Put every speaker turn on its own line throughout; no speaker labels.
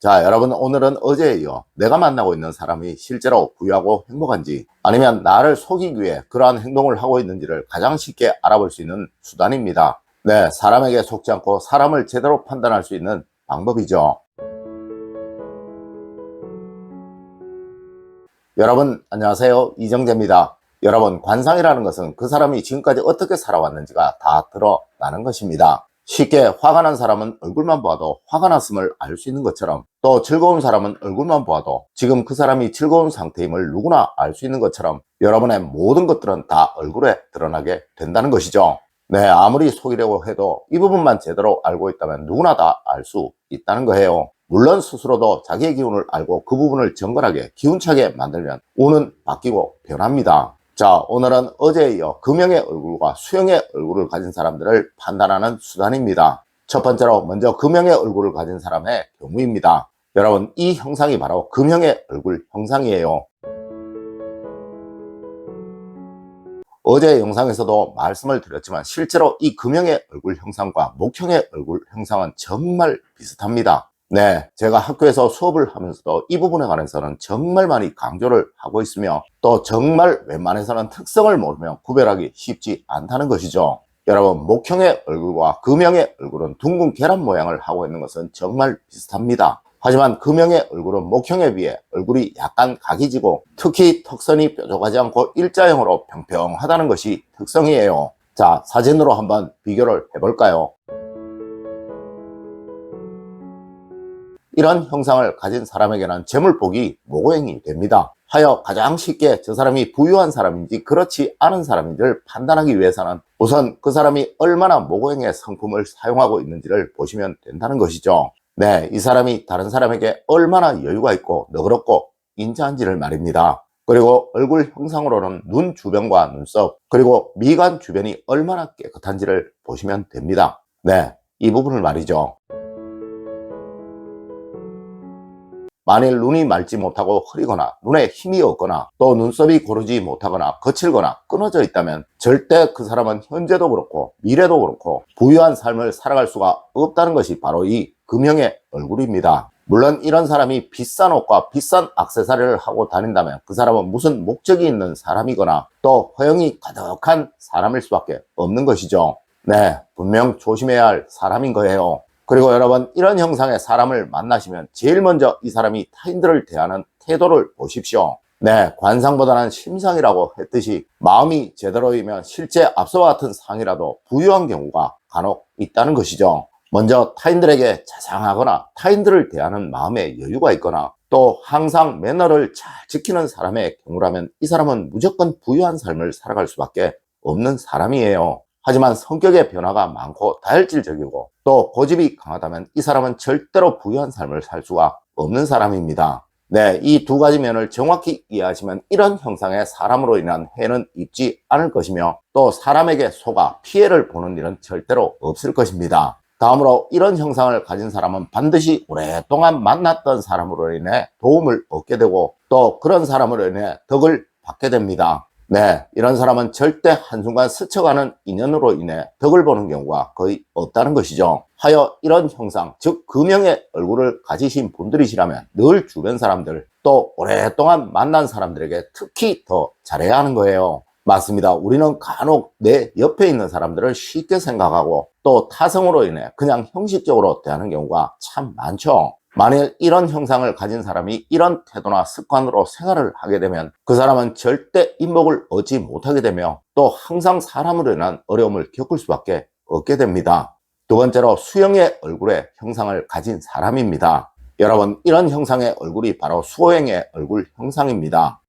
자, 여러분, 오늘은 어제에 이어 내가 만나고 있는 사람이 실제로 부유하고 행복한지, 아니면 나를 속이기 위해 그러한 행동을 하고 있는지를 가장 쉽게 알아볼 수 있는 수단입니다. 네, 사람에게 속지 않고 사람을 제대로 판단할 수 있는 방법이죠. 여러분, 안녕하세요. 이정재입니다. 여러분, 관상이라는 것은 그 사람이 지금까지 어떻게 살아왔는지가 다 드러나는 것입니다. 쉽게 화가 난 사람은 얼굴만 봐도 화가 났음을 알 수 있는 것처럼, 또 즐거운 사람은 얼굴만 봐도 지금 그 사람이 즐거운 상태임을 누구나 알 수 있는 것처럼, 여러분의 모든 것들은 다 얼굴에 드러나게 된다는 것이죠. 네, 아무리 속이려고 해도 이 부분만 제대로 알고 있다면 누구나 다 알 수 있다는 거예요. 물론 스스로도 자기의 기운을 알고 그 부분을 정갈하게 기운차게 만들면 운은 바뀌고 변합니다. 자, 오늘은 어제에 이어 금형의 얼굴과 수형의 얼굴을 가진 사람들을 판단하는 수단입니다. 첫 번째로 먼저 금형의 얼굴을 가진 사람의 경우입니다. 여러분, 이 형상이 바로 금형의 얼굴 형상이에요. 어제 영상에서도 말씀을 드렸지만 실제로 이 금형의 얼굴 형상과 목형의 얼굴 형상은 정말 비슷합니다. 네, 제가 학교에서 수업을 하면서도 이 부분에 관해서는 정말 많이 강조를 하고 있으며, 또 정말 웬만해서는 특성을 모르면 구별하기 쉽지 않다는 것이죠. 여러분, 목형의 얼굴과 금형의 얼굴은 둥근 계란 모양을 하고 있는 것은 정말 비슷합니다. 하지만 금형의 얼굴은 목형에 비해 얼굴이 약간 각이 지고, 특히 턱선이 뾰족하지 않고 일자형으로 평평하다는 것이 특성이에요. 자, 사진으로 한번 비교를 해볼까요? 이런 형상을 가진 사람에게는 재물복이 모고행이 됩니다. 하여 가장 쉽게 저 사람이 부유한 사람인지 그렇지 않은 사람인지를 판단하기 위해서는 우선 그 사람이 얼마나 모고행의 상품을 사용하고 있는지를 보시면 된다는 것이죠. 네, 이 사람이 다른 사람에게 얼마나 여유가 있고 너그럽고 인자한지를 말입니다. 그리고 얼굴 형상으로는 눈 주변과 눈썹, 그리고 미간 주변이 얼마나 깨끗한지를 보시면 됩니다. 네, 이 부분을 말이죠. 만일 눈이 맑지 못하고 흐리거나 눈에 힘이 없거나 또 눈썹이 고르지 못하거나 거칠거나 끊어져 있다면 절대 그 사람은 현재도 그렇고 미래도 그렇고 부유한 삶을 살아갈 수가 없다는 것이 바로 이 금형의 얼굴입니다. 물론 이런 사람이 비싼 옷과 비싼 액세서리를 하고 다닌다면 그 사람은 무슨 목적이 있는 사람이거나 또 허영이 가득한 사람일 수밖에 없는 것이죠. 네, 분명 조심해야 할 사람인 거예요. 그리고 여러분, 이런 형상의 사람을 만나시면 제일 먼저 이 사람이 타인들을 대하는 태도를 보십시오. 네, 관상보다는 심상이라고 했듯이 마음이 제대로이면 실제 앞서와 같은 상이라도 부유한 경우가 간혹 있다는 것이죠. 먼저 타인들에게 자상하거나 타인들을 대하는 마음에 여유가 있거나 또 항상 매너를 잘 지키는 사람의 경우라면 이 사람은 무조건 부유한 삶을 살아갈 수밖에 없는 사람이에요. 하지만 성격의 변화가 많고 다혈질적이고 또 고집이 강하다면 이 사람은 절대로 부유한 삶을 살 수가 없는 사람입니다. 네, 이 두 가지 면을 정확히 이해하시면 이런 형상의 사람으로 인한 해는 입지 않을 것이며, 또 사람에게 속아 피해를 보는 일은 절대로 없을 것입니다. 다음으로 이런 형상을 가진 사람은 반드시 오랫동안 만났던 사람으로 인해 도움을 얻게 되고 또 그런 사람으로 인해 덕을 받게 됩니다. 네, 이런 사람은 절대 한순간 스쳐가는 인연으로 인해 덕을 보는 경우가 거의 없다는 것이죠. 하여 이런 형상, 즉 금형의 얼굴을 가지신 분들이시라면 늘 주변 사람들, 또 오랫동안 만난 사람들에게 특히 더 잘해야 하는 거예요. 맞습니다. 우리는 간혹 내 옆에 있는 사람들을 쉽게 생각하고 또 타성으로 인해 그냥 형식적으로 대하는 경우가 참 많죠. 만일 이런 형상을 가진 사람이 이런 태도나 습관으로 생활을 하게 되면 그 사람은 절대 인복을 얻지 못하게 되며 또 항상 사람으로 인한 어려움을 겪을 수밖에 없게 됩니다. 두 번째로 수형의 얼굴의 형상을 가진 사람입니다. 여러분, 이런 형상의 얼굴이 바로 수호형의 얼굴 형상입니다.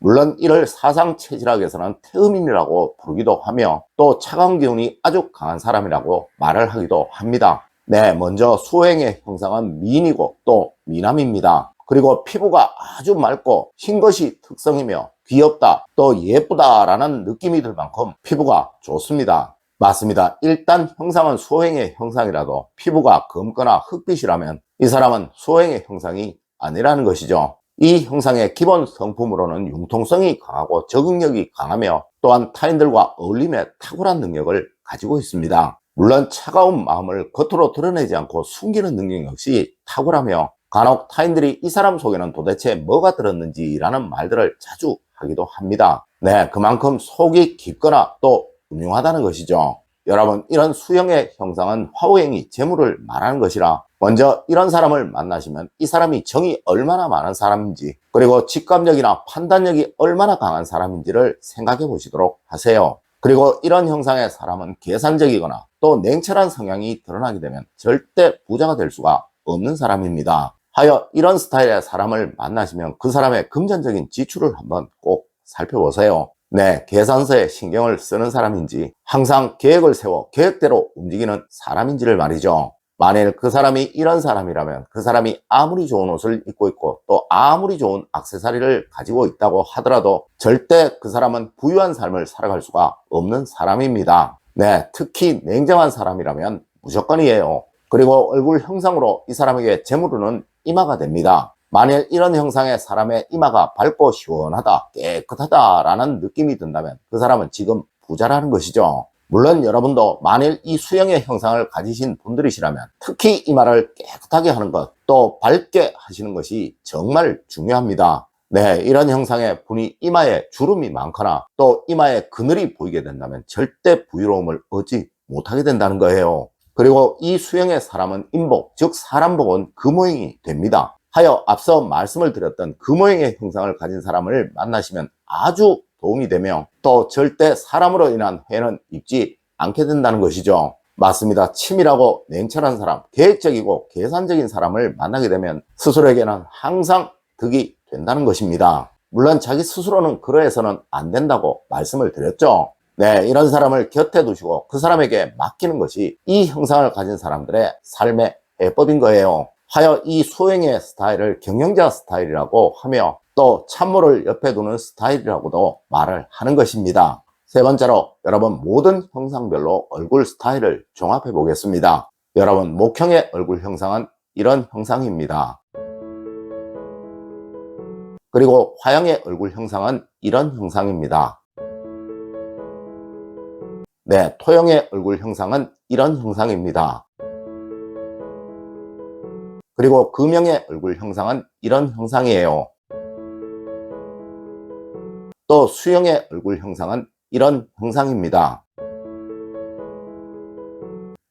물론 이를 사상체질학에서는 태음인이라고 부르기도 하며 또 차가운 기운이 아주 강한 사람이라고 말을 하기도 합니다. 네, 먼저 수호형의 형상은 미인이고 또 미남입니다. 그리고 피부가 아주 맑고 흰 것이 특성이며 귀엽다 또 예쁘다라는 느낌이 들 만큼 피부가 좋습니다. 맞습니다. 일단 형상은 수호형의 형상이라도 피부가 검거나 흑빛이라면 이 사람은 수호형의 형상이 아니라는 것이죠. 이 형상의 기본 성품으로는 융통성이 강하고 적응력이 강하며 또한 타인들과 어울림에 탁월한 능력을 가지고 있습니다. 물론 차가운 마음을 겉으로 드러내지 않고 숨기는 능력 역시 탁월하며 간혹 타인들이 이 사람 속에는 도대체 뭐가 들었는지라는 말들을 자주 하기도 합니다. 네, 그만큼 속이 깊거나 또 음흉하다는 것이죠. 여러분, 이런 수형의 형상은 화우행이 재물을 말하는 것이라 먼저 이런 사람을 만나시면 이 사람이 정이 얼마나 많은 사람인지 그리고 직감력이나 판단력이 얼마나 강한 사람인지를 생각해 보시도록 하세요. 그리고 이런 형상의 사람은 계산적이거나 또 냉철한 성향이 드러나게 되면 절대 부자가 될 수가 없는 사람입니다. 하여 이런 스타일의 사람을 만나시면 그 사람의 금전적인 지출을 한번 꼭 살펴보세요. 네, 계산서에 신경을 쓰는 사람인지 항상 계획을 세워 계획대로 움직이는 사람인지를 말이죠. 만일 그 사람이 이런 사람이라면 그 사람이 아무리 좋은 옷을 입고 있고 또 아무리 좋은 액세서리를 가지고 있다고 하더라도 절대 그 사람은 부유한 삶을 살아갈 수가 없는 사람입니다. 네, 특히 냉정한 사람이라면 무조건이에요. 그리고 얼굴 형상으로 이 사람에게 재물은 이마가 됩니다. 만일 이런 형상의 사람의 이마가 밝고 시원하다, 깨끗하다라는 느낌이 든다면 그 사람은 지금 부자라는 것이죠. 물론 여러분도 만일 이 수형의 형상을 가지신 분들이시라면 특히 이마를 깨끗하게 하는 것, 또 밝게 하시는 것이 정말 중요합니다. 네, 이런 형상의 분이 이마에 주름이 많거나 또 이마에 그늘이 보이게 된다면 절대 부유로움을 얻지 못하게 된다는 거예요. 그리고 이 수형의 사람은 인복, 즉 사람복은 금오행이 됩니다. 하여 앞서 말씀을 드렸던 금오행의 형상을 가진 사람을 만나시면 아주 도움이 되며 또 절대 사람으로 인한 해는 입지 않게 된다는 것이죠. 맞습니다. 치밀하고 냉철한 사람, 계획적이고 계산적인 사람을 만나게 되면 스스로에게는 항상 득이 된다는 것입니다. 물론 자기 스스로는 그러해서는 안 된다고 말씀을 드렸죠. 네, 이런 사람을 곁에 두시고 그 사람에게 맡기는 것이 이 형상을 가진 사람들의 삶의 해법인 거예요. 하여 이 수행의 스타일을 경영자 스타일이라고 하며 또 참모를 옆에 두는 스타일이라고도 말을 하는 것입니다. 세 번째로 여러분 모든 형상별로 얼굴 스타일을 종합해 보겠습니다. 여러분 목형의 얼굴 형상은 이런 형상입니다. 그리고 화형의 얼굴 형상은 이런 형상입니다. 네, 토형의 얼굴 형상은 이런 형상입니다. 그리고 금형의 얼굴 형상은 이런 형상이에요. 또 수형의 얼굴 형상은 이런 형상입니다.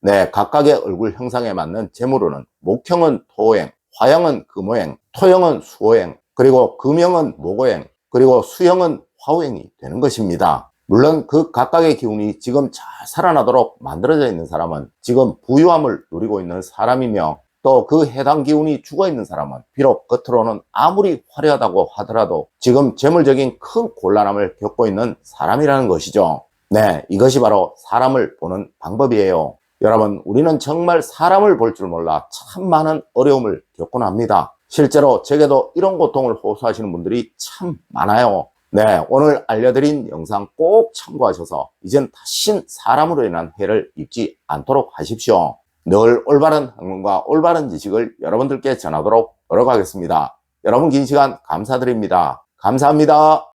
네, 각각의 얼굴 형상에 맞는 재물운은 목형은 토오행, 화형은 금오행, 토형은 수오행, 그리고 금형은 목오행, 그리고 수형은 화오행이 되는 것입니다. 물론 그 각각의 기운이 지금 잘 살아나도록 만들어져 있는 사람은 지금 부유함을 누리고 있는 사람이며 또 그 해당 기운이 죽어있는 사람은 비록 겉으로는 아무리 화려하다고 하더라도 지금 재물적인 큰 곤란함을 겪고 있는 사람이라는 것이죠. 네, 이것이 바로 사람을 보는 방법이에요. 여러분, 우리는 정말 사람을 볼 줄 몰라 참 많은 어려움을 겪곤 합니다. 실제로 제게도 이런 고통을 호소하시는 분들이 참 많아요. 네, 오늘 알려드린 영상 꼭 참고하셔서 이젠 다신 사람으로 인한 해를 입지 않도록 하십시오. 늘 올바른 학문과 올바른 지식을 여러분들께 전하도록 노력하겠습니다. 여러분 긴 시간 감사드립니다. 감사합니다.